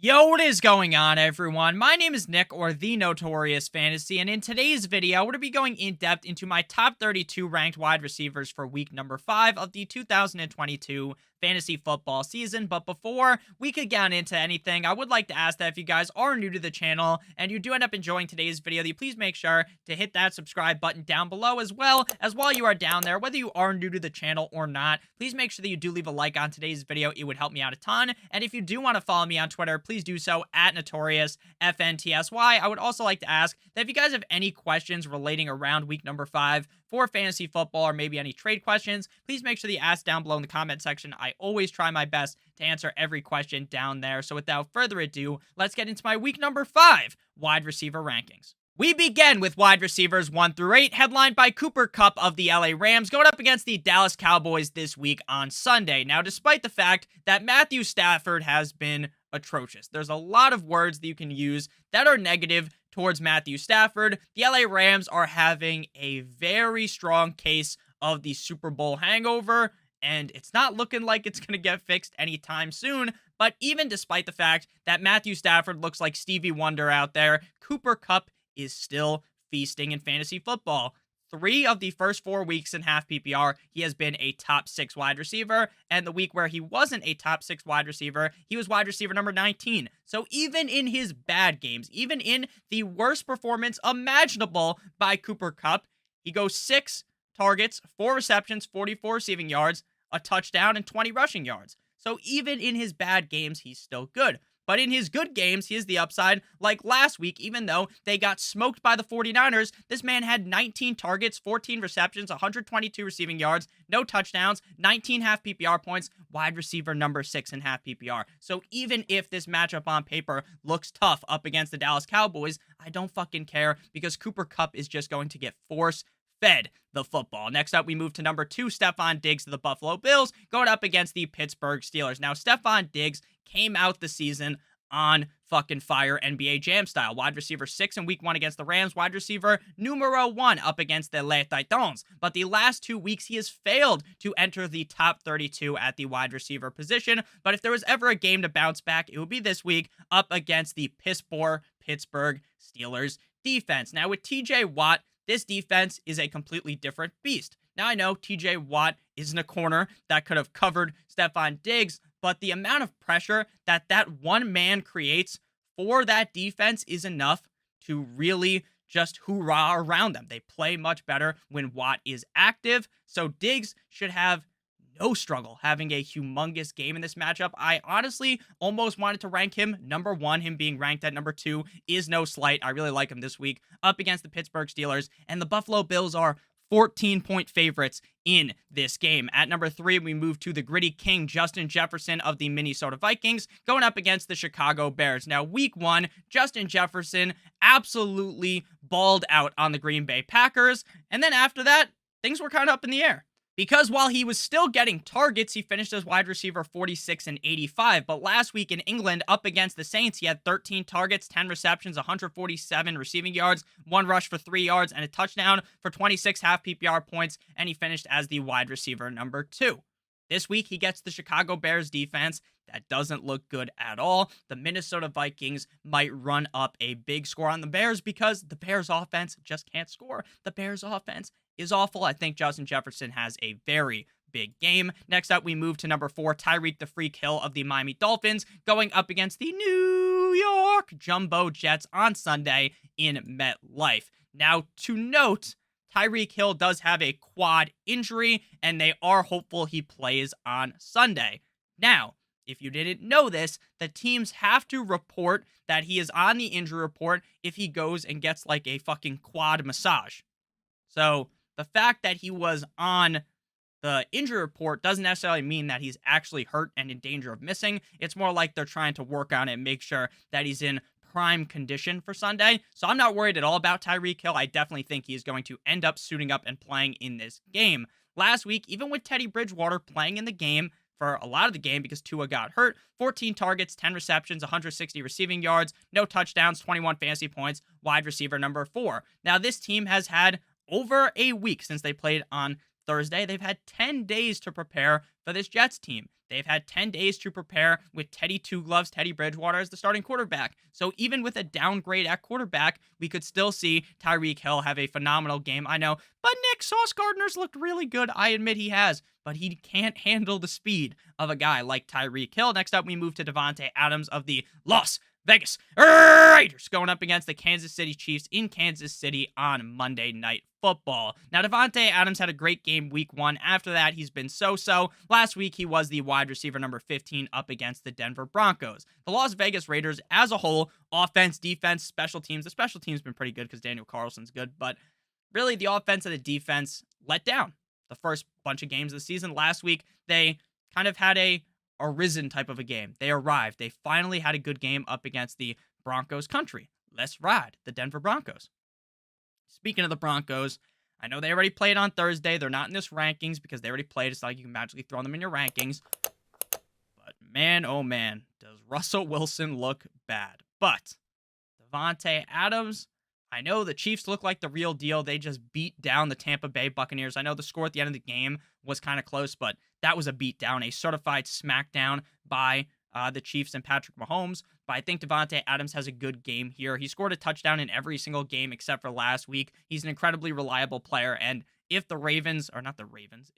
Yo, what is going on, everyone? My name is Nick, or The Notorious Fantasy, and in today's video, we're going to be going in-depth into my top 32 ranked wide receivers for week number 5 of the 2022 fantasy football season. But before we could get into anything, I would like to ask that if you guys are new to the channel and you do end up enjoying today's video, that you please make sure to hit that subscribe button down below, as well as while you are down there, whether you are new to the channel or not, please make sure that you do leave a like on today's video. It would help me out a ton. And if you do want to follow me on Twitter, please do so at NotoriousFNTSY. I would also like to ask that if you guys have any questions relating around week number 5 for fantasy football, or maybe any trade questions, please make sure that you ask down below in the comment section. I always try my best to answer every question down there. So without further ado, let's get into my week number 5 wide receiver rankings. We begin with wide receivers 1 through 8, headlined by Cooper Kupp of the LA Rams, going up against the Dallas Cowboys this week on Sunday. Now, despite the fact that Matthew Stafford has been atrocious, there's a lot of words that you can use that are negative towards Matthew Stafford. The LA Rams are having a very strong case of the Super Bowl hangover, and it's not looking like it's going to get fixed anytime soon. But even despite the fact that Matthew Stafford looks like Stevie Wonder out there, Cooper Kupp is still feasting in fantasy football. 3 of the first 4 weeks in half PPR, he has been a top 6 wide receiver. And the week where he wasn't a top 6 wide receiver, he was wide receiver number 19. So even in his bad games, even in the worst performance imaginable by Cooper Kupp, he goes 6 targets, 4 receptions, 44 receiving yards, a touchdown, and 20 rushing yards. So even in his bad games, he's still good. But in his good games, he is the upside. Like last week, even though they got smoked by the 49ers, this man had 19 targets, 14 receptions, 122 receiving yards, no touchdowns, 19 half PPR points, wide receiver number 6 in half PPR. So even if this matchup on paper looks tough up against the Dallas Cowboys, I don't fucking care, because Cooper Kupp is just going to get force-fed the football. Next up, we move to number 2, Stefon Diggs of the Buffalo Bills, going up against the Pittsburgh Steelers. Now, Stefon Diggs came out the season on fucking fire, NBA Jam style. Wide receiver 6 in week 1 against the Rams. Wide receiver numero 1 up against the Les Titans. But the last 2 weeks, he has failed to enter the top 32 at the wide receiver position. But if there was ever a game to bounce back, it would be this week up against the Pittsburgh Steelers defense. Now, with TJ Watt, this defense is a completely different beast. Now, I know TJ Watt isn't a corner that could have covered Stefon Diggs, but the amount of pressure that one man creates for that defense is enough to really just hoorah around them. They play much better when Watt is active, so Diggs should have no struggle having a humongous game in this matchup. I honestly almost wanted to rank him number 1. Him being ranked at number 2 is no slight. I really like him this week up against the Pittsburgh Steelers, and the Buffalo Bills are 14-point favorites in this game. At number 3, we move to the gritty king, Justin Jefferson of the Minnesota Vikings, going up against the Chicago Bears. Now, week 1, Justin Jefferson absolutely balled out on the Green Bay Packers, and then after that, things were kind of up in the air. Because while he was still getting targets, he finished as wide receiver 46 and 85. But last week in England, up against the Saints, he had 13 targets, 10 receptions, 147 receiving yards, 1 rush for 3 yards, and a touchdown for 26 half PPR points, and he finished as the wide receiver number 2. This week, he gets the Chicago Bears defense that doesn't look good at all. The Minnesota Vikings might run up a big score on the Bears because the Bears offense just can't score. The Bears offense is awful. I think Justin Jefferson has a very big game. Next up, we move to number 4, Tyreek the Freak Hill of the Miami Dolphins, going up against the New York Jumbo Jets on Sunday in MetLife. Now, to note, Tyreek Hill does have a quad injury, and they are hopeful he plays on Sunday. Now, if you didn't know this, the teams have to report that he is on the injury report if he goes and gets like a fucking quad massage. So the fact that he was on the injury report doesn't necessarily mean that he's actually hurt and in danger of missing. It's more like they're trying to work on it and make sure that he's in prime condition for Sunday. So I'm not worried at all about Tyreek Hill. I definitely think he is going to end up suiting up and playing in this game. Last week, even with Teddy Bridgewater playing in the game for a lot of the game because Tua got hurt, 14 targets, 10 receptions, 160 receiving yards, no touchdowns, 21 fantasy points, wide receiver number 4. Now, this team has had over a week since they played on Thursday. They've had 10 days to prepare for this Jets team. They've had 10 days to prepare with Teddy Two Gloves, Teddy Bridgewater as the starting quarterback. So even with a downgrade at quarterback, we could still see Tyreek Hill have a phenomenal game. I know, but Nick Sauce Gardner's looked really good. I admit he has, but he can't handle the speed of a guy like Tyreek Hill. Next up, we move to Davante Adams of the Las Vegas Raiders going up against the Kansas City Chiefs in Kansas City on Monday Night Football. Now, Davante Adams had a great game week 1. After that, he's been so-so. Last week, he was the wide receiver number 15 up against the Denver Broncos. The Las Vegas Raiders, as a whole, offense, defense, special teams. The special teams been pretty good because Daniel Carlson's good, but really the offense and the defense let down the first bunch of games of the season. Last week, they kind of had a risen type of a game. They arrived. They finally had a good game up against the Broncos country. Let's ride the Denver Broncos. Speaking of the Broncos, I know they already played on Thursday. They're not in this rankings because they already played. It's not like you can magically throw them in your rankings. But man, oh man, does Russell Wilson look bad. But Davante Adams, I know the Chiefs look like the real deal. They just beat down the Tampa Bay Buccaneers. I know the score at the end of the game was kind of close, but that was a beatdown, a certified smackdown by the Chiefs and Patrick Mahomes. But I think Davante Adams has a good game here. He scored a touchdown in every single game except for last week. He's an incredibly reliable player, and if the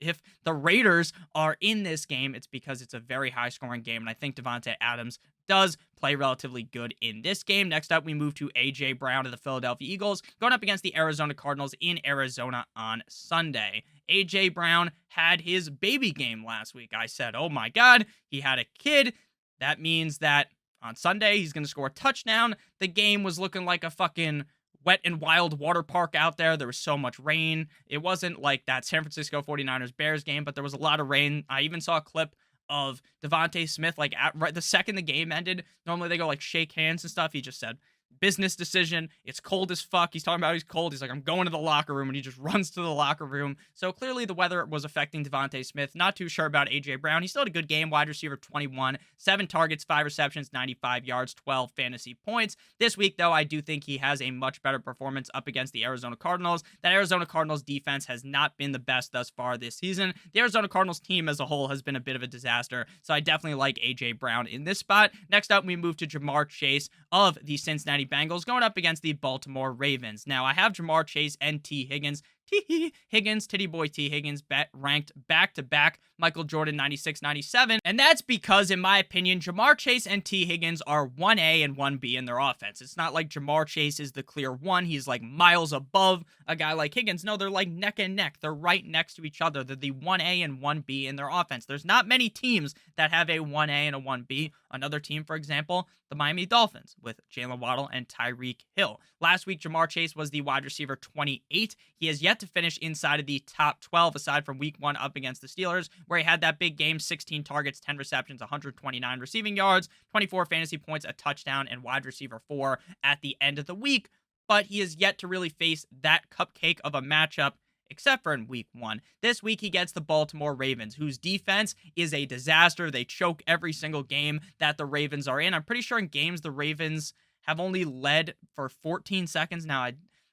if the Raiders are in this game, it's because it's a very high-scoring game, and I think Davante Adams does play relatively good in this game. Next up, we move to A.J. Brown of the Philadelphia Eagles, going up against the Arizona Cardinals in Arizona on Sunday. A.J. Brown had his baby game last week. I said, oh my God, he had a kid. That means that on Sunday, he's going to score a touchdown. The game was looking like a fucking wet and wild water park out there. There was so much rain. It wasn't like that San Francisco 49ers Bears game, but there was a lot of rain. I even saw a clip of Devontae Smith, like right the second the game ended. Normally they go like shake hands and stuff. He just said, business decision. It's cold as fuck. He's talking about he's cold. He's like, I'm going to the locker room, and he just runs to the locker room. So clearly the weather was affecting Devontae Smith. Not too sure about A.J. Brown. He still had a good game. Wide receiver 21, 7 targets, 5 receptions, 95 yards, 12 fantasy points. This week, though, I do think he has a much better performance up against the Arizona Cardinals. That Arizona Cardinals defense has not been the best thus far this season. The Arizona Cardinals team as a whole has been a bit of a disaster. So I definitely like A.J. Brown in this spot. Next up, we move to Jamar Chase of the Cincinnati Bengals going up against the Baltimore Ravens. Now, I have Jamar Chase and T. Higgins. Titty boy T. Higgins ranked back-to-back Michael Jordan 96-97. And that's because, in my opinion, Jamar Chase and T. Higgins are 1A and 1B in their offense. It's not like Jamar Chase is the clear one. He's like miles above a guy like Higgins. No, they're like neck and neck. They're right next to each other. They're the 1A and 1B in their offense. There's not many teams that have a 1A and a 1B. Another team, for example, the Miami Dolphins with Jalen Waddle and Tyreek Hill. Last week, Jamar Chase was the wide receiver 28. He has yet to finish inside of the top 12 aside from week 1 up against the Steelers, where he had that big game, 16 targets, 10 receptions, 129 receiving yards, 24 fantasy points, a touchdown, and wide receiver 4 at the end of the week. But he has yet to really face that cupcake of a matchup, except for in week 1. This week, he gets the Baltimore Ravens, whose defense is a disaster. They choke every single game that the Ravens are in. I'm pretty sure in games the Ravens have only led for 14 seconds. Now,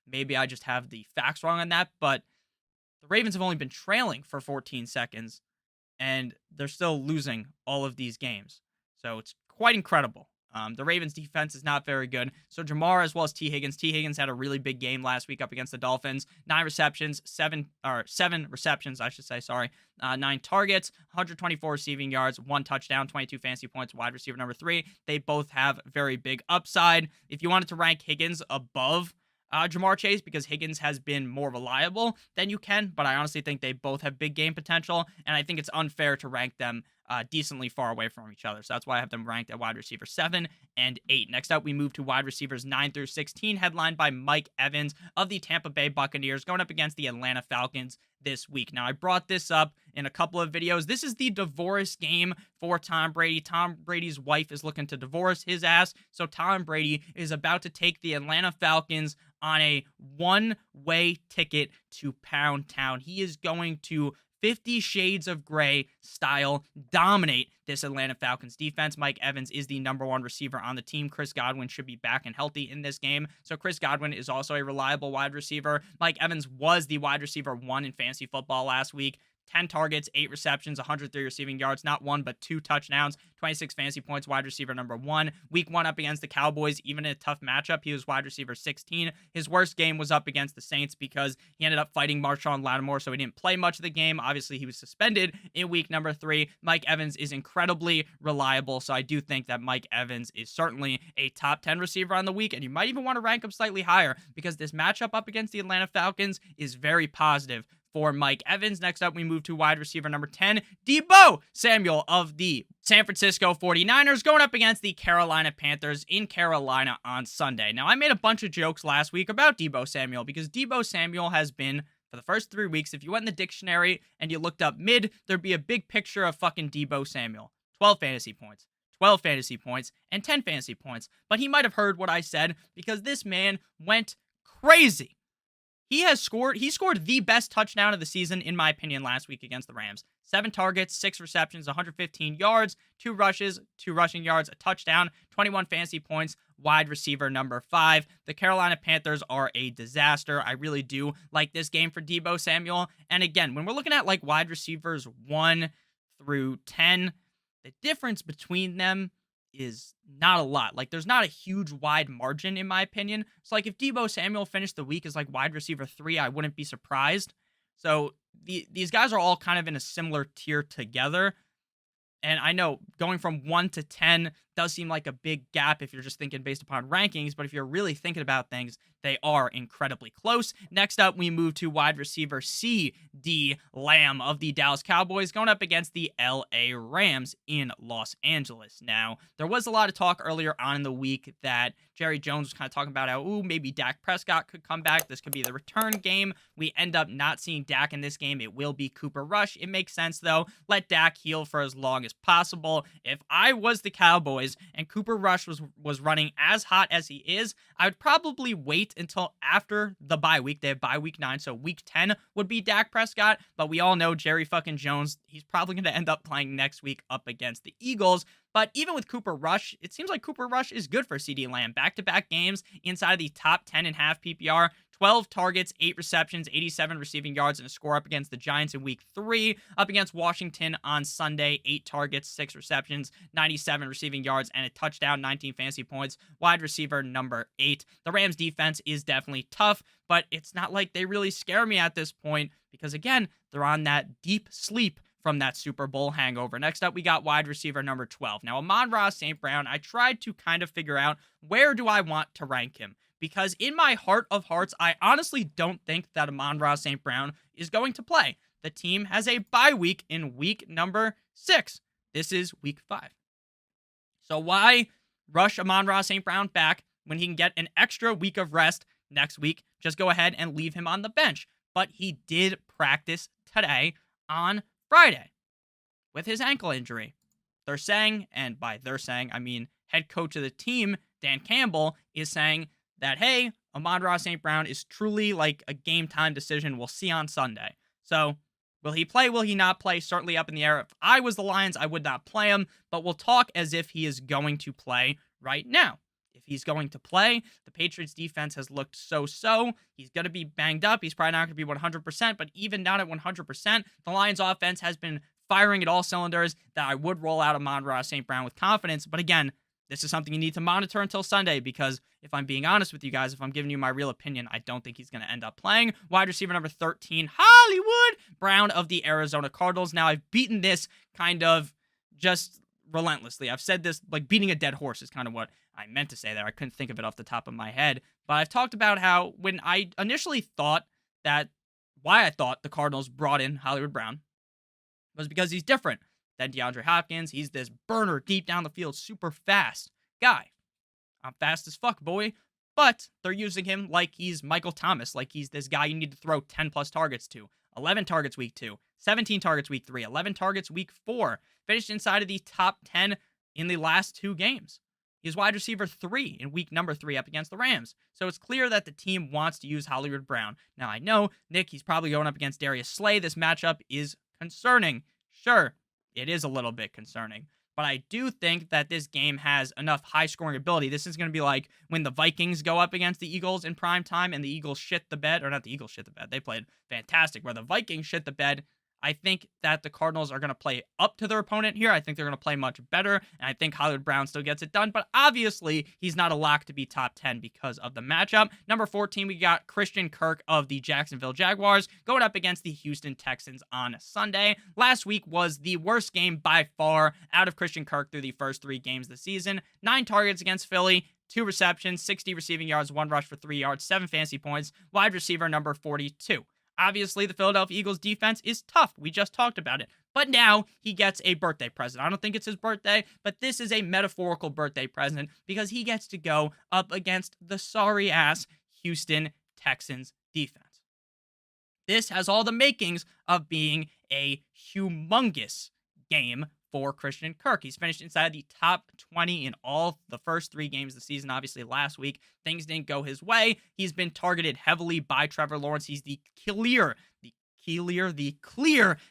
maybe I just have the facts wrong on that, but the Ravens have only been trailing for 14 seconds, and they're still losing all of these games. So it's quite incredible. The Ravens defense is not very good. So Jamar as well as T. Higgins. T. Higgins had a really big game last week up against the Dolphins. 7 receptions, 9 targets, 124 receiving yards, 1 touchdown, 22 fantasy points, wide receiver number 3. They both have very big upside. If you wanted to rank Higgins above Jamar Chase because Higgins has been more reliable, then you can, but I honestly think they both have big game potential, and I think it's unfair to rank them decently far away from each other. So that's why I have them ranked at wide receiver 7 and 8. Next up, we move to wide receivers 9 through 16, headlined by Mike Evans of the Tampa Bay Buccaneers, going up against the Atlanta Falcons this week. Now, I brought this up in a couple of videos. This is the divorce game for Tom Brady. Tom Brady's wife is looking to divorce his ass, so Tom Brady is about to take the Atlanta Falcons on a one-way ticket to Pound Town. He is going to 50 Shades of Grey style dominate this Atlanta Falcons defense. Mike Evans is the #1 receiver on the team. Chris Godwin should be back and healthy in this game. So Chris Godwin is also a reliable wide receiver. Mike Evans was the wide receiver 1 in fantasy football last week. 10 targets, 8 receptions, 103 receiving yards, not 1, but 2 touchdowns, 26 fantasy points, wide receiver #1. Week 1 up against the Cowboys, even in a tough matchup, he was wide receiver 16. His worst game was up against the Saints because he ended up fighting Marshawn Lattimore, so he didn't play much of the game. Obviously, he was suspended in week #3. Mike Evans is incredibly reliable, so I do think that Mike Evans is certainly a top 10 receiver on the week, and you might even want to rank him slightly higher because this matchup up against the Atlanta Falcons is very positive for Mike Evans. Next up, we move to wide receiver #10, Deebo Samuel of the San Francisco 49ers, going up against the Carolina Panthers in Carolina on Sunday. Now, I made a bunch of jokes last week about Deebo Samuel because Deebo Samuel has been, for the first 3 weeks, if you went in the dictionary and you looked up mid, there'd be a big picture of fucking Deebo Samuel. 12 fantasy points. 12 fantasy points, and 10 fantasy points. But he might have heard what I said because this man went crazy. He scored the best touchdown of the season, in my opinion, last week against the Rams. 7 targets, 6 receptions, 115 yards, 2 rushes, 2 rushing yards, a touchdown, 21 fantasy points, wide receiver #5. The Carolina Panthers are a disaster. I really do like this game for Deebo Samuel. And again, when we're looking at like wide receivers 1 through 10, the difference between them is not a lot. Like, there's not a huge wide margin, in my opinion. So, like, if Deebo Samuel finished the week as, like, wide receiver 3, I wouldn't be surprised. So, these guys are all kind of in a similar tier together. And I know going from 1 to 10 does seem like a big gap if you're just thinking based upon rankings, but if you're really thinking about things, they are incredibly close. Next up, we move to wide receiver CeeDee Lamb of the Dallas Cowboys going up against the LA Rams in Los Angeles. Now, there was a lot of talk earlier on in the week that Jerry Jones was kind of talking about how, maybe Dak Prescott could come back. This could be the return game. We end up not seeing Dak in this game. It will be Cooper Rush. It makes sense, though. Let Dak heal for as long as possible. If I was the Cowboys and Cooper Rush was running as hot as he is, I would probably wait until after the bye week. They have bye week 9, so week 10 would be Dak Prescott, but we all know Jerry fucking Jones, he's probably going to end up playing next week up against the Eagles. But even with Cooper Rush, it seems like Cooper Rush is good for CeeDee Lamb. Back-to-back games inside of the top 10.5 PPR. 12 targets, 8 receptions, 87 receiving yards, and a score up against the Giants in week 3. Up against Washington on Sunday, 8 targets, 6 receptions, 97 receiving yards, and a touchdown, 19 fantasy points. Wide receiver #8. The Rams defense is definitely tough, but it's not like they really scare me at this point because, again, they're on that deep sleep from that Super Bowl hangover. Next up, we got wide receiver #12. Now, Amon-Ra St. Brown, I tried to kind of figure out where do I want to rank him. Because in my heart of hearts, I honestly don't think that Amon-Ra St. Brown is going to play. The team has a bye week in week #6. This is week 5. So why rush Amon-Ra St. Brown back when he can get an extra week of rest next week? Just go ahead and leave him on the bench. But he did practice today on Friday with his ankle injury. They're saying, and by they're saying, I mean head coach of the team, Dan Campbell, is saying that, hey, Amon-Ra St. Brown is truly like a game time decision. We'll see on Sunday. So, will he play? Will he not play? Certainly up in the air. If I was the Lions, I would not play him, but we'll talk as if he is going to play right now. If he's going to play, the Patriots defense has looked so-so. He's going to be banged up. He's probably not going to be 100%, but even not at 100%, the Lions offense has been firing at all cylinders that I would roll out Amon-Ra St. Brown with confidence. But again, this is something you need to monitor until Sunday because if I'm being honest with you guys, if I'm giving you my real opinion, I don't think he's going to end up playing. Wide receiver #13, Hollywood Brown of the Arizona Cardinals. Now, I've beaten this kind of just relentlessly. I've said this, like beating a dead horse is kind of what I meant to say there. I couldn't think of it off the top of my head. But I've talked about how when I initially thought that, why I thought the Cardinals brought in Hollywood Brown was because he's different than DeAndre Hopkins. He's this burner deep down the field, super fast guy. I'm fast as fuck, boy. But they're using him like he's Michael Thomas, like he's this guy you need to throw 10 plus targets to. 11 targets week 2, 17 targets week 3, 11 targets week 4. Finished inside of the top 10 in the last 2 games. He's wide receiver 3 in week #3 up against the Rams. So it's clear that the team wants to use Hollywood Brown. Now, I know, Nick, he's probably going up against Darius Slay. This matchup is concerning. Sure, it is a little bit concerning. But I do think that this game has enough high scoring ability. This is going to be like when the Vikings go up against the Eagles in prime time and the Eagles shit the bed, or not the Eagles shit the bed. They played fantastic. Where the Vikings shit the bed, I think that the Cardinals are going to play up to their opponent here. I think they're going to play much better, and I think Hollywood Brown still gets it done. But obviously, he's not a lock to be top 10 because of the matchup. Number 14, we got Christian Kirk of the Jacksonville Jaguars going up against the Houston Texans on Sunday. Last week was the worst game by far out of Christian Kirk through the first 3 games of the season. 9 targets against Philly, 2 receptions, 60 receiving yards, 1 rush for 3 yards, 7 fantasy points, wide receiver number 42. Obviously, the Philadelphia Eagles defense is tough. We just talked about it. But now he gets a birthday present. I don't think it's his birthday, but this is a metaphorical birthday present because he gets to go up against the sorry-ass Houston Texans defense. This has all the makings of being a humongous game for Christian Kirk. He's finished inside the top 20 in all the first 3 games of the season. Obviously, last week, things didn't go his way. He's been targeted heavily by Trevor Lawrence. He's the clear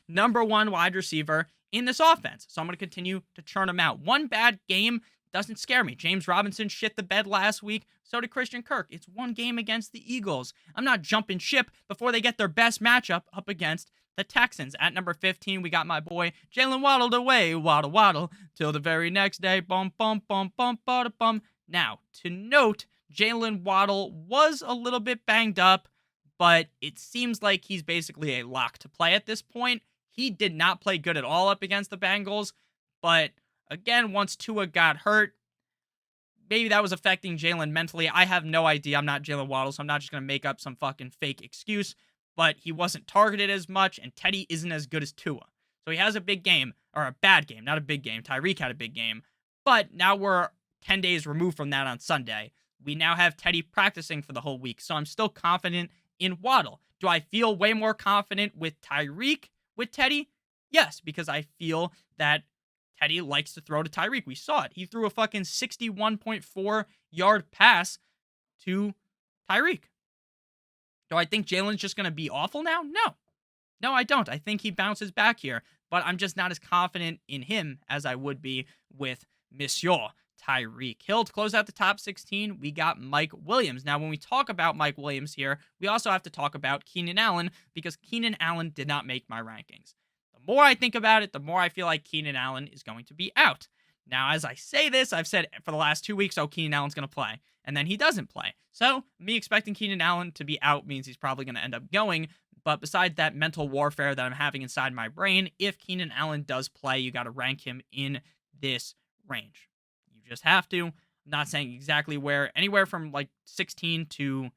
number 1 wide receiver in this offense. So I'm going to continue to churn him out. One bad game doesn't scare me. James Robinson shit the bed last week. So did Christian Kirk. It's one game against the Eagles. I'm not jumping ship before they get their best matchup up against the Texans. At number 15, we got my boy Jalen Waddled away, waddle, waddle, till the very next day. Bum, bum, bum, bum, bada, bum. Now, to note, Jalen Waddle was a little bit banged up, but it seems like he's basically a lock to play at this point. He did not play good at all up against the Bengals, but again, once Tua got hurt, maybe that was affecting Jalen mentally. I have no idea. I'm not Jalen Waddle, so I'm not just going to make up some fucking fake excuse. But he wasn't targeted as much, and Teddy isn't as good as Tua. So he has a big game, or a bad game, not a big game. Tyreek had a big game. But now we're 10 days removed from that on Sunday. We now have Teddy practicing for the whole week, so I'm still confident in Waddle. Do I feel way more confident with Tyreek with Teddy? Yes, because I feel that Teddy likes to throw to Tyreek. We saw it. He threw a fucking 61.4-yard pass to Tyreek. Do I think Jalen's just going to be awful now? No. No, I don't. I think he bounces back here, but I'm just not as confident in him as I would be with Monsieur Tyreek Hill. To close out the top 16, we got Mike Williams. Now, when we talk about Mike Williams here, we also have to talk about Keenan Allen because Keenan Allen did not make my rankings. The more I think about it, the more I feel like Keenan Allen is going to be out. Now, as I say this, I've said for the last 2 weeks, oh, Keenan Allen's going to play. And then he doesn't play. So, me expecting Keenan Allen to be out means he's probably going to end up going. But besides that mental warfare that I'm having inside my brain, if Keenan Allen does play, you got to rank him in this range. You just have to. I'm not saying exactly where. Anywhere from like 16 to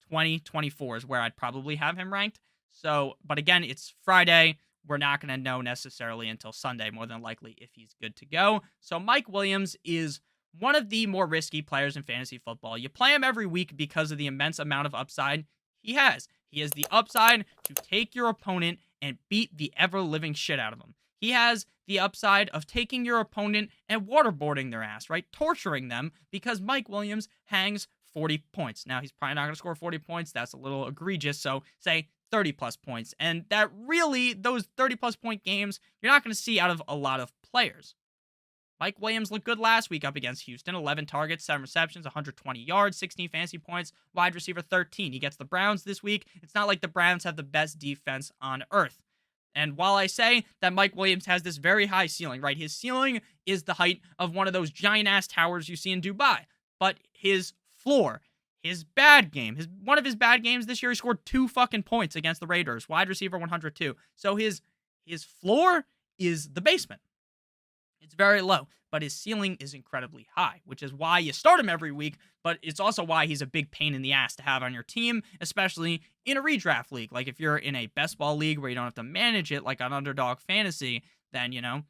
20, 24 is where I'd probably have him ranked. So, but again, it's Friday. We're not going to know necessarily until Sunday, more than likely, if he's good to go. So Mike Williams is one of the more risky players in fantasy football. You play him every week because of the immense amount of upside he has. He has the upside to take your opponent and beat the ever-living shit out of him. He has the upside of taking your opponent and waterboarding their ass, right? Torturing them because Mike Williams hangs 40 points. Now, he's probably not going to score 40 points. That's a little egregious. So say 30-plus points. And that really, those 30-plus point games, you're not going to see out of a lot of players. Mike Williams looked good last week up against Houston. 11 targets, 7 receptions, 120 yards, 16 fantasy points, wide receiver 13. He gets the Browns this week. It's not like the Browns have the best defense on earth. And while I say that Mike Williams has this very high ceiling, right? His ceiling is the height of one of those giant-ass towers you see in Dubai. But his floor, his bad game, one of his bad games this year, he scored 2 fucking points against the Raiders. Wide receiver 102. So his floor is the basement. It's very low, but his ceiling is incredibly high, which is why you start him every week, but it's also why he's a big pain in the ass to have on your team, especially in a redraft league. Like if you're in a best ball league where you don't have to manage it like on Underdog Fantasy, then, you don't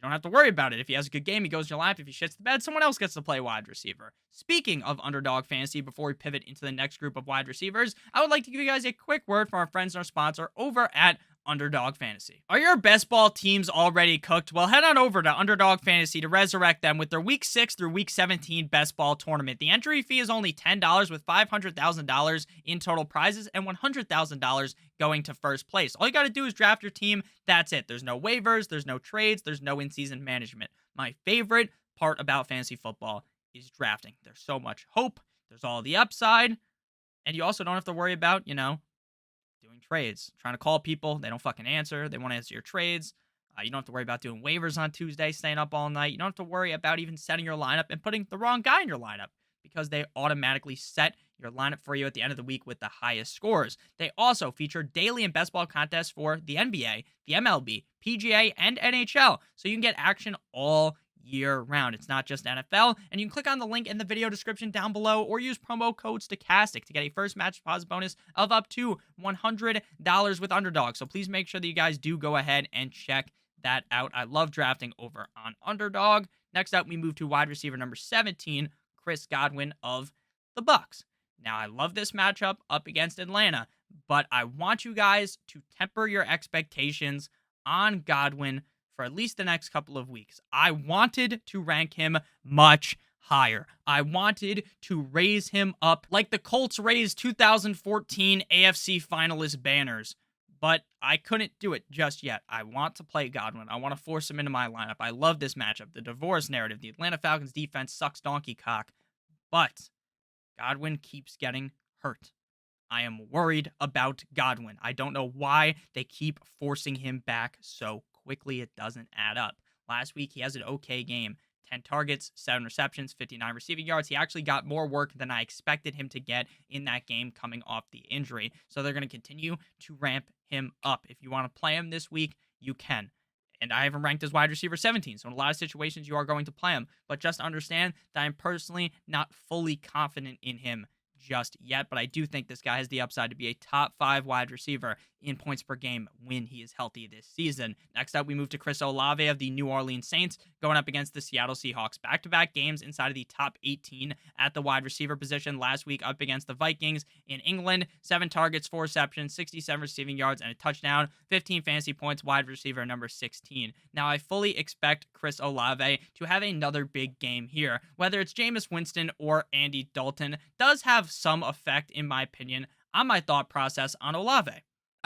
have to worry about it. If he has a good game, he goes in your lap. If he shits the bed, someone else gets to play wide receiver. Speaking of Underdog Fantasy, before we pivot into the next group of wide receivers, I would like to give you guys a quick word from our friends and our sponsor over at Underdog Fantasy. Are your best ball teams already cooked? Well, head on over to Underdog Fantasy to resurrect them with their Week 6 through Week 17 best ball tournament. The entry fee is only $10 with $500,000 in total prizes and $100,000 going to first place. All you got to do is draft your team. That's it. There's no waivers, there's no trades, there's no in-season management. My favorite part about fantasy football is drafting. There's so much hope, there's all the upside, and you also don't have to worry about, doing trades, trying to call people. They don't fucking answer. They won't answer your trades. You don't have to worry about doing waivers on Tuesday, staying up all night. You don't have to worry about even setting your lineup and putting the wrong guy in your lineup because they automatically set your lineup for you at the end of the week with the highest scores. They also feature daily and best ball contests for the NBA, the MLB, PGA, and NHL, so you can get action all year round. It's not just NFL, and you can click on the link in the video description down below or use promo code Stokastic to get a first match deposit bonus of up to $100 with Underdog. So please make sure that you guys do go ahead and check that out. I love drafting over on Underdog. Next up, we move to wide receiver number 17, Chris Godwin of the Bucks. Now, I love this matchup up against Atlanta, but I want you guys to temper your expectations on Godwin for at least the next couple of weeks. I wanted to rank him much higher. I wanted to raise him up like the Colts raised 2014 AFC finalist banners, but I couldn't do it just yet. I want to play Godwin. I want to force him into my lineup. I love this matchup. The divorce narrative. The Atlanta Falcons defense sucks donkey cock, but Godwin keeps getting hurt. I am worried about Godwin. I don't know why they keep forcing him back so quickly. It doesn't add up. Last week, he has an okay game. 10 targets, 7 receptions, 59 receiving yards. He actually got more work than I expected him to get in that game coming off the injury. So they're going to continue to ramp him up. If you want to play him this week, you can. And I have him ranked as wide receiver 17. So in a lot of situations, you are going to play him. But just understand that I'm personally not fully confident in him just yet, but I do think this guy has the upside to be a top 5 wide receiver in points per game when he is healthy this season. Next up, we move to Chris Olave of the New Orleans Saints going up against the Seattle Seahawks. Back-to-back games inside of the top 18 at the wide receiver position. Last week up against the Vikings in England, 7 targets, 4 receptions, 67 receiving yards, and a touchdown, 15 fantasy points, wide receiver number 16. Now, I fully expect Chris Olave to have another big game here. Whether it's Jameis Winston or Andy Dalton does have some effect, in my opinion, on my thought process on Olave.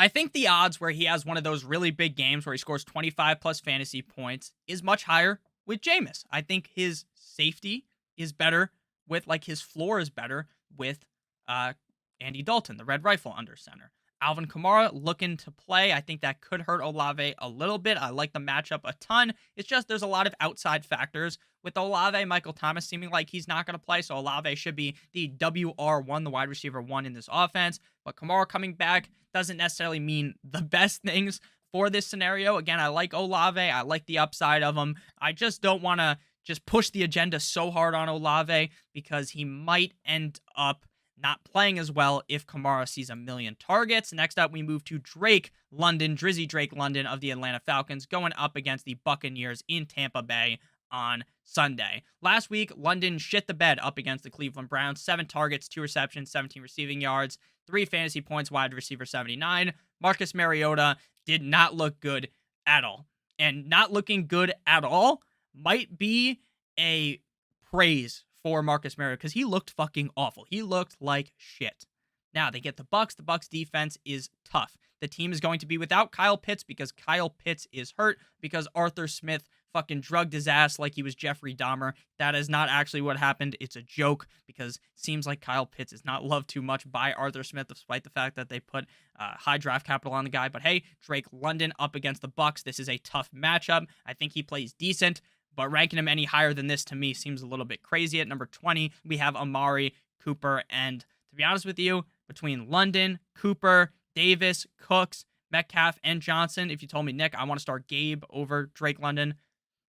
I think the odds where he has one of those really big games where he scores 25 plus fantasy points is much higher with Jameis. I think his safety is better with, his floor is better with Andy Dalton, the Red Rifle under center. Alvin Kamara looking to play. I think that could hurt Olave a little bit. I like the matchup a ton. It's just there's a lot of outside factors. With Olave, Michael Thomas seeming like he's not going to play, so Olave should be the WR1, the wide receiver 1 in this offense. But Kamara coming back doesn't necessarily mean the best things for this scenario. Again, I like Olave. I like the upside of him. I just don't want to just push the agenda so hard on Olave because he might end up not playing as well if Kamara sees a million targets. Next up, we move to Drake London, Drizzy Drake London of the Atlanta Falcons, going up against the Buccaneers in Tampa Bay on Sunday. Last week, London shit the bed up against the Cleveland Browns. 7 targets, 2 receptions, 17 receiving yards, 3 fantasy points, wide receiver 79. Marcus Mariota did not look good at all. And not looking good at all might be a praise for Marcus Mariota because he looked fucking awful. He looked like shit. Now, they get the Bucs. The Bucs defense is tough. The team is going to be without Kyle Pitts because Kyle Pitts is hurt because Arthur Smith fucking drugged his ass like he was Jeffrey Dahmer. That is not actually what happened. It's a joke because it seems like Kyle Pitts is not loved too much by Arthur Smith despite the fact that they put high draft capital on the guy. But hey, Drake London up against the Bucs. This is a tough matchup. I think he plays decent. But ranking him any higher than this to me seems a little bit crazy. At number 20, we have Amari Cooper. And to be honest with you, between London, Cooper, Davis, Cooks, Metcalf, and Johnson, if you told me, Nick, I want to start Gabe over Drake London,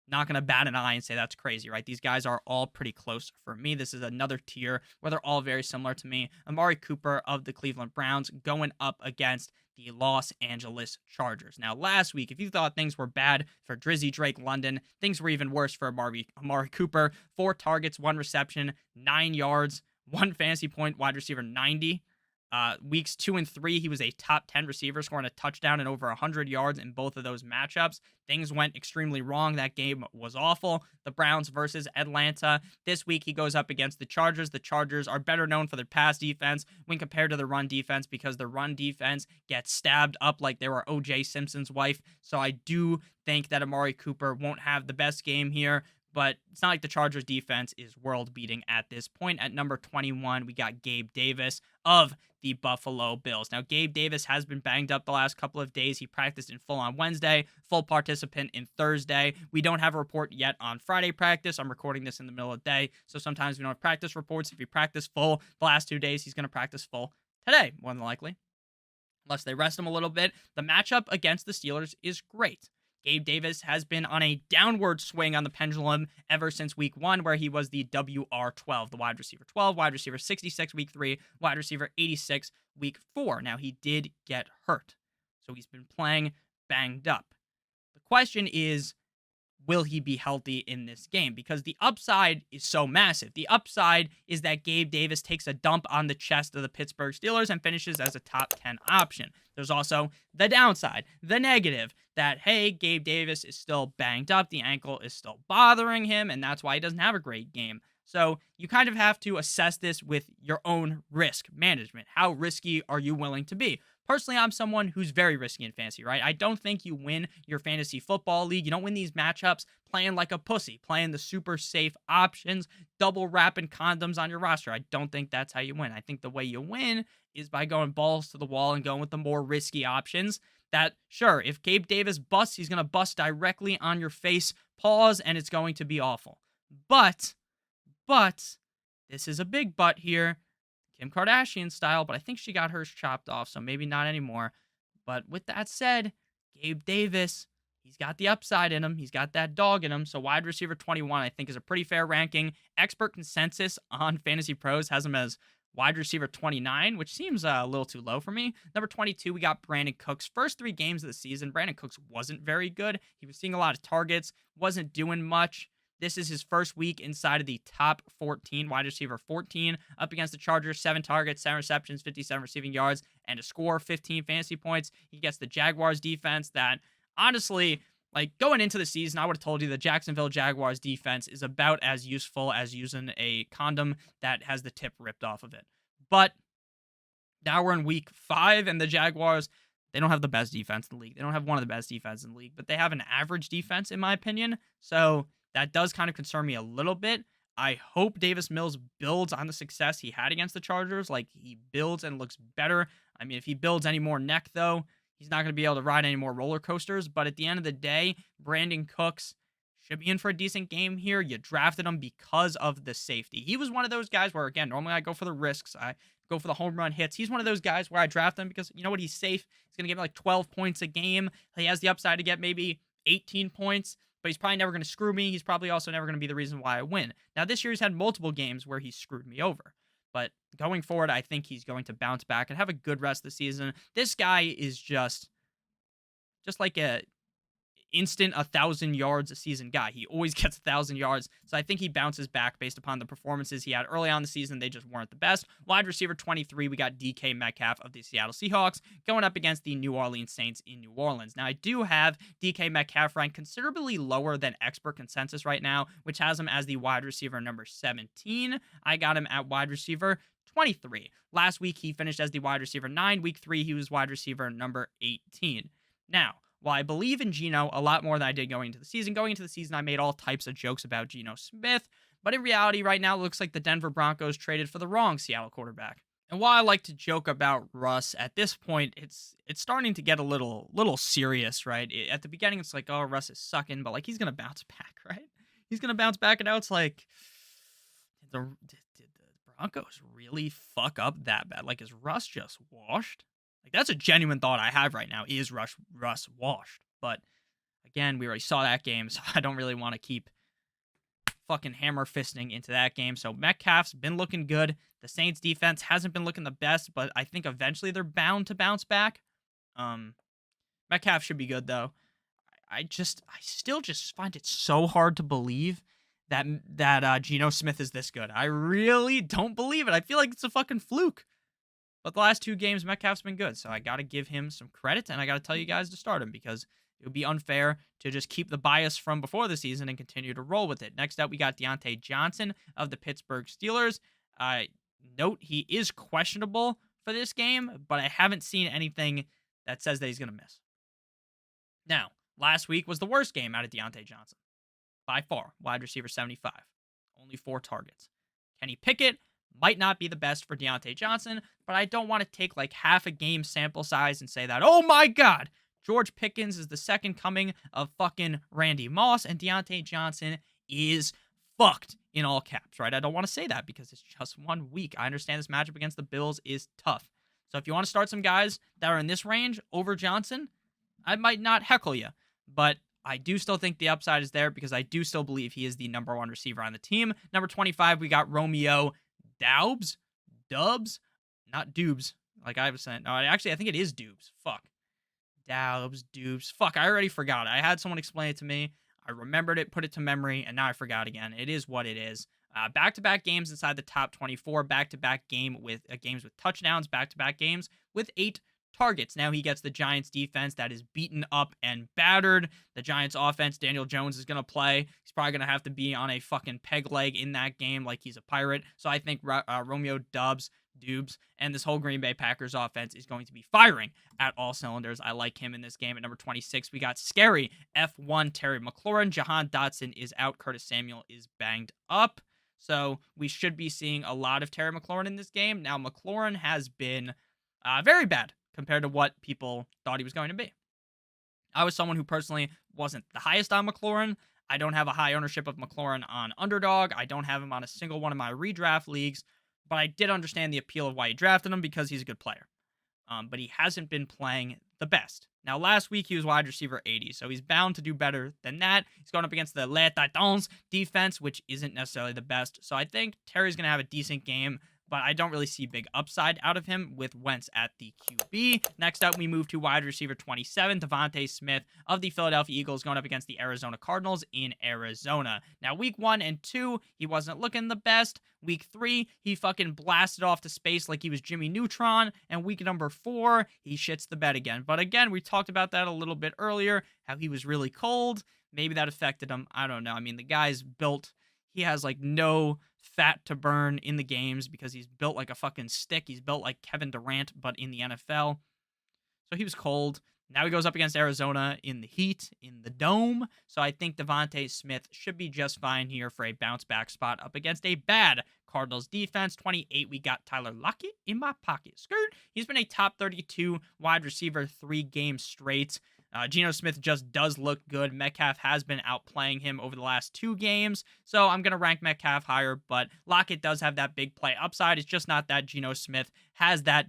not going to bat an eye and say that's crazy, right? These guys are all pretty close for me. This is another tier where they're all very similar to me. Amari Cooper of the Cleveland Browns going up against the Los Angeles Chargers. Now, last week, if you thought things were bad for Drizzy Drake London, things were even worse for Amari Cooper. 4 targets, 1 reception, 9 yards, 1 fantasy point, wide receiver 90. Weeks 2 and 3, he was a top 10 receiver, scoring a touchdown and over 100 yards in both of those matchups. Things went extremely wrong. That game was awful. The Browns versus Atlanta. This week, he goes up against the Chargers. The Chargers are better known for their pass defense when compared to the run defense because the run defense gets stabbed up like they were O.J. Simpson's wife. So I do think that Amari Cooper won't have the best game here. But it's not like the Chargers defense is world beating at this point. At number 21, we got Gabe Davis of the Buffalo Bills. Now, Gabe Davis has been banged up the last couple of days. He practiced in full on Wednesday, full participant in Thursday. We don't have a report yet on Friday practice. I'm recording this in the middle of the day, so sometimes we don't have practice reports. If he practiced full the last 2 days, he's going to practice full today, more than likely, unless they rest him a little bit. The matchup against the Steelers is great. Gabe Davis has been on a downward swing on the pendulum ever since week 1, where he was the WR12, the wide receiver 12, wide receiver 66 week 3, wide receiver 86 week 4. Now, he did get hurt, so he's been playing banged up. The question is, will he be healthy in this game? Because the upside is so massive. The upside is that Gabe Davis takes a dump on the chest of the Pittsburgh Steelers and finishes as a top 10 option. There's also the downside, the negative, that, hey, Gabe Davis is still banged up. The ankle is still bothering him, and that's why he doesn't have a great game. So you kind of have to assess this with your own risk management. How risky are you willing to be? Personally, I'm someone who's very risky in fantasy, right? I don't think you win your fantasy football league. You don't win these matchups playing like a pussy, playing the super safe options, double wrapping condoms on your roster. I don't think that's how you win. I think the way you win is by going balls to the wall and going with the more risky options. That, sure, if Gabe Davis busts, he's going to bust directly on your face, pause, and it's going to be awful. But, this is a big but here. Kim Kardashian style, but I think she got hers chopped off, so maybe not anymore. But with that said, Gabe Davis, he's got the upside in him. He's got that dog in him. So wide receiver 21, I think, is a pretty fair ranking. Expert consensus on Fantasy Pros has him as wide receiver 29, which seems a little too low for me. Number 22, we got Brandon Cooks. First 3 games of the season, Brandon Cooks wasn't very good. He was seeing a lot of targets, wasn't doing much. This is his first week inside of the top 14, wide receiver 14, up against the Chargers, 7 targets, 7 receptions, 57 receiving yards, and a score, 15 fantasy points. He gets the Jaguars defense that, honestly, like, going into the season, I would have told you the Jacksonville Jaguars defense is about as useful as using a condom that has the tip ripped off of it. But now we're in week 5, and the Jaguars, they don't have the best defense in the league. They don't have one of the best defenses in the league, but they have an average defense, in my opinion. So that does kind of concern me a little bit. I hope Davis Mills builds on the success he had against the Chargers. Like, he builds and looks better. I mean, if he builds any more neck, though, he's not going to be able to ride any more roller coasters. But at the end of the day, Brandon Cooks should be in for a decent game here. You drafted him because of the safety. He was one of those guys where, again, normally I go for the risks. I go for the home run hits. He's one of those guys where I draft him because, you know what, he's safe. He's going to get like 12 points a game. He has the upside to get maybe 18 points. But he's probably never going to screw me. He's probably also never going to be the reason why I win. Now, this year he's had multiple games where he screwed me over. But going forward, I think he's going to bounce back and have a good rest of the season. This guy is just like a instant 1,000 yards a season guy. He always gets 1,000 yards. So I think he bounces back based upon the performances he had early on the season. They just weren't the best. Wide receiver 23, we got DK Metcalf of the Seattle Seahawks going up against the New Orleans Saints in New Orleans. Now, I do have DK Metcalf ranked considerably lower than expert consensus right now, which has him as the wide receiver number 17. I got him at wide receiver 23. Last week, he finished as the wide receiver 9. Week 3, he was wide receiver number 18. Now, while I believe in Geno a lot more than I did going into the season, I made all types of jokes about Geno Smith, but in reality, right now, it looks like the Denver Broncos traded for the wrong Seattle quarterback. And while I like to joke about Russ, at this point, it's starting to get a little serious, right? At the beginning, it's like, oh, Russ is sucking, but like, he's going to bounce back, right? He's going to bounce back, and now it's like, did the Broncos really fuck up that bad? Like, is Russ just washed? Like, that's a genuine thought I have right now. Is Russ washed? But again, we already saw that game, so I don't really want to keep fucking hammer fisting into that game. So Metcalf's been looking good. The Saints defense hasn't been looking the best, but I think eventually they're bound to bounce back. Metcalf should be good though. I still just find it so hard to believe that Geno Smith is this good. I really don't believe it. I feel like it's a fucking fluke. But the last 2 games, Metcalf's been good. So I got to give him some credit, and I got to tell you guys to start him because it would be unfair to just keep the bias from before the season and continue to roll with it. Next up, we got Deontay Johnson of the Pittsburgh Steelers. Note he is questionable for this game, but I haven't seen anything that says that he's going to miss. Now, last week was the worst game out of Deontay Johnson. By far, wide receiver 75. Only 4 targets. Kenny Pickett might not be the best for Deontay Johnson, but I don't want to take like half a game sample size and say that, oh my God, George Pickens is the second coming of fucking Randy Moss, and Deontay Johnson is fucked in all caps, right? I don't want to say that because it's just 1 week. I understand this matchup against the Bills is tough. So if you want to start some guys that are in this range over Johnson, I might not heckle you, but I do still think the upside is there because I do still believe he is the number 1 receiver on the team. Number 25, we got Romeo Dubs, not Dubes, like I was saying. No, actually, I think it is Dubes. Fuck. Dubes. Fuck, I already forgot. I had someone explain it to me. I remembered it, put it to memory, and now I forgot again. It is what it is. Back-to-back games inside the top 24. Back-to-back games with touchdowns. Back-to-back games with 8 targets. Now he gets the Giants defense that is beaten up and battered. The Giants offense, Daniel Jones is going to play. He's probably going to have to be on a fucking peg leg in that game like he's a pirate. So I think Romeo Dubes, and this whole Green Bay Packers offense is going to be firing at all cylinders. I like him in this game. At number 26, we got scary F1 Terry McLaurin. Jahan Dotson is out. Curtis Samuel is banged up. So we should be seeing a lot of Terry McLaurin in this game. Now, McLaurin has been very bad compared to what people thought he was going to be. I was someone who personally wasn't the highest on McLaurin. I don't have a high ownership of McLaurin on Underdog. I don't have him on a single one of my redraft leagues, but I did understand the appeal of why you drafted him because he's a good player. But he hasn't been playing the best. Now, last week he was wide receiver 80, so he's bound to do better than that. He's going up against the Les Titans defense, which isn't necessarily the best. So I think Terry's going to have a decent game, but I don't really see big upside out of him with Wentz at the QB. Next up, we move to wide receiver 27, Devontae Smith of the Philadelphia Eagles going up against the Arizona Cardinals in Arizona. Now, week 1 and 2, he wasn't looking the best. Week 3, he fucking blasted off to space like he was Jimmy Neutron. And week number 4, he shits the bed again. But again, we talked about that a little bit earlier, how he was really cold. Maybe that affected him. I don't know. I mean, the guy's built. He has like no fat to burn in the games because he's built like a fucking stick. He's built like Kevin Durant, but in the NFL. So he was cold. Now he goes up against Arizona in the heat, in the dome. So I think Devontae Smith should be just fine here for a bounce back spot up against a bad Cardinals defense. 28, we got Tyler Lockett in my pocket. Skirt. He's been a top 32 wide receiver 3 games straight. Geno Smith just does look good. Metcalf has been outplaying him over the last 2 games, so I'm going to rank Metcalf higher, but Lockett does have that big play upside. It's just not that Geno Smith has that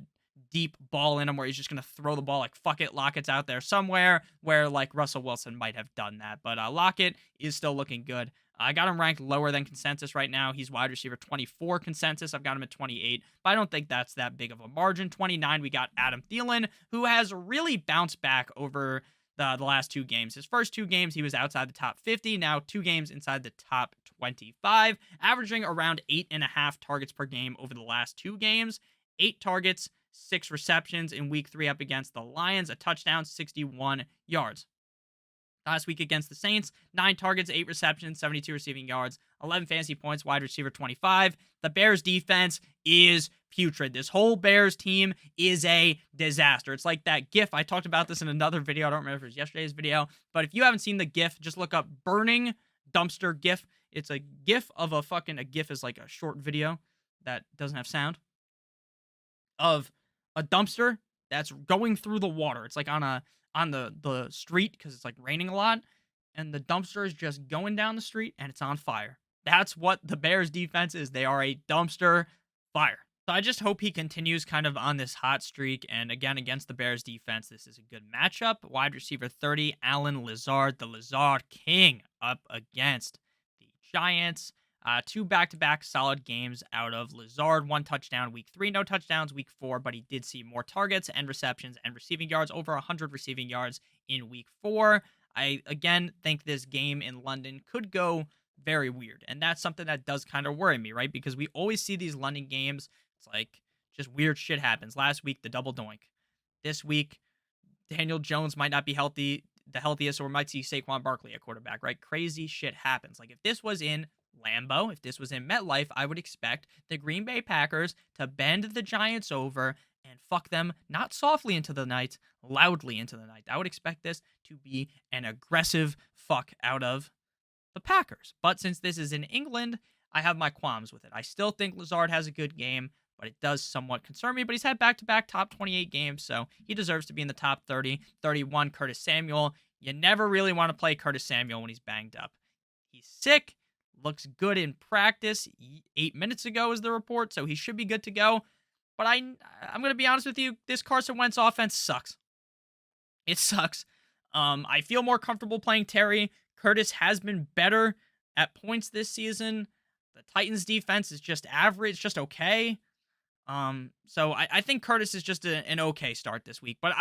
deep ball in him where he's just going to throw the ball like, fuck it, Lockett's out there somewhere, where like Russell Wilson might have done that, but Lockett is still looking good. I got him ranked lower than consensus right now. He's wide receiver 24 consensus. I've got him at 28, but I don't think that's that big of a margin. 29, we got Adam Thielen, who has really bounced back over the last 2 games. His first 2 games, he was outside the top 50. Now 2 games inside the top 25, averaging around 8.5 targets per game over the last 2 games. 8 targets, 6 receptions in week 3 up against the Lions, a touchdown, 61 yards. Last week against the Saints, 9 targets, 8 receptions, 72 receiving yards, 11 fantasy points, wide receiver 25. The Bears defense is putrid. This whole Bears team is a disaster. It's like that GIF. I talked about this in another video. I don't remember if it was yesterday's video, but if you haven't seen the GIF, just look up burning dumpster GIF. It's a GIF of a GIF is like a short video that doesn't have sound of a dumpster that's going through the water. It's like on the street because it's like raining a lot, and the dumpster is just going down the street and it's on fire. That's what the Bears defense is. They are a dumpster fire. So I just hope he continues kind of on this hot streak. And again, against the Bears defense, this is a good matchup. Wide receiver 30, Allen Lazard, the Lazard King, up against the Giants. 2 back-to-back solid games out of Lazard. 1 touchdown week 3, no touchdowns week 4, but he did see more targets and receptions and receiving yards, over 100 receiving yards in week 4. I, again, think this game in London could go very weird, and that's something that does kind of worry me, right? Because we always see these London games. It's like Just weird shit happens. Last week, the double doink. This week, Daniel Jones might not be the healthiest, or we might see Saquon Barkley at quarterback, right? Crazy shit happens. Like if this was in Lambeau, if this was in MetLife, I would expect the Green Bay Packers to bend the Giants over and fuck them not softly into the night, loudly into the night. I would expect this to be an aggressive fuck out of the Packers. But since this is in England, I have my qualms with it. I still think Lazard has a good game, but it does somewhat concern me. But he's had back-to-back top 28 games, so he deserves to be in the top 30. 31, Curtis Samuel. You never really want to play Curtis Samuel when he's banged up. He's sick, looks good in practice. 8 minutes ago is the report, so he should be good to go. But I'm going to be honest with you, this Carson Wentz offense sucks. It sucks. I feel more comfortable playing Terry. Curtis has been better at points this season. The Titans defense is just average, just okay. So I think Curtis is just an okay start this week, but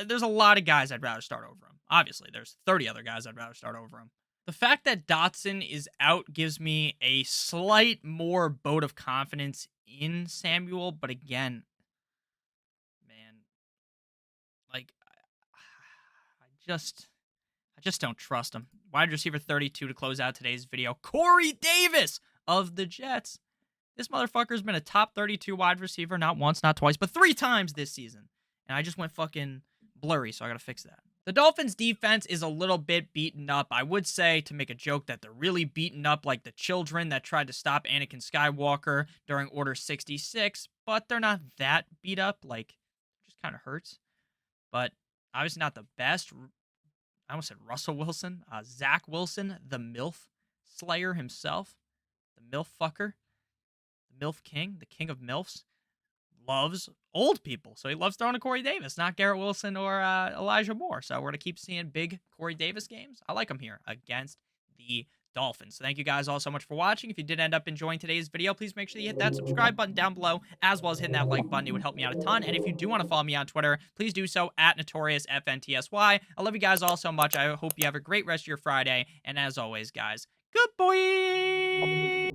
there's a lot of guys I'd rather start over him. Obviously, there's 30 other guys I'd rather start over him. The fact that Dotson is out gives me a slight more vote of confidence in Samuel, but again, man, like I just don't trust him. Wide receiver 32 to close out today's video. Corey Davis of the Jets. This motherfucker's been a top 32 wide receiver not once, not twice, but 3 times this season. And I just went fucking blurry, so I gotta fix that. The Dolphins' defense is a little bit beaten up. I would say, to make a joke, that they're really beaten up like the children that tried to stop Anakin Skywalker during Order 66, but they're not that beat up. Like, it just kind of hurts. But obviously not the best. I almost said Russell Wilson. Zach Wilson, the MILF Slayer himself. The MILF fucker. The MILF King, the king of MILFs, loves old people. So he loves throwing to Corey Davis, not Garrett Wilson or Elijah Moore. So we're going to keep seeing big Corey Davis games. I like him here against the Dolphins. So thank you guys all so much for watching. If you did end up enjoying today's video, please make sure you hit that subscribe button down below, as well as hitting that like button. It would help me out a ton. And if you do want to follow me on Twitter, please do so at NotoriousFNTSY. I love you guys all so much. I hope you have a great rest of your Friday. And as always, guys, good boy.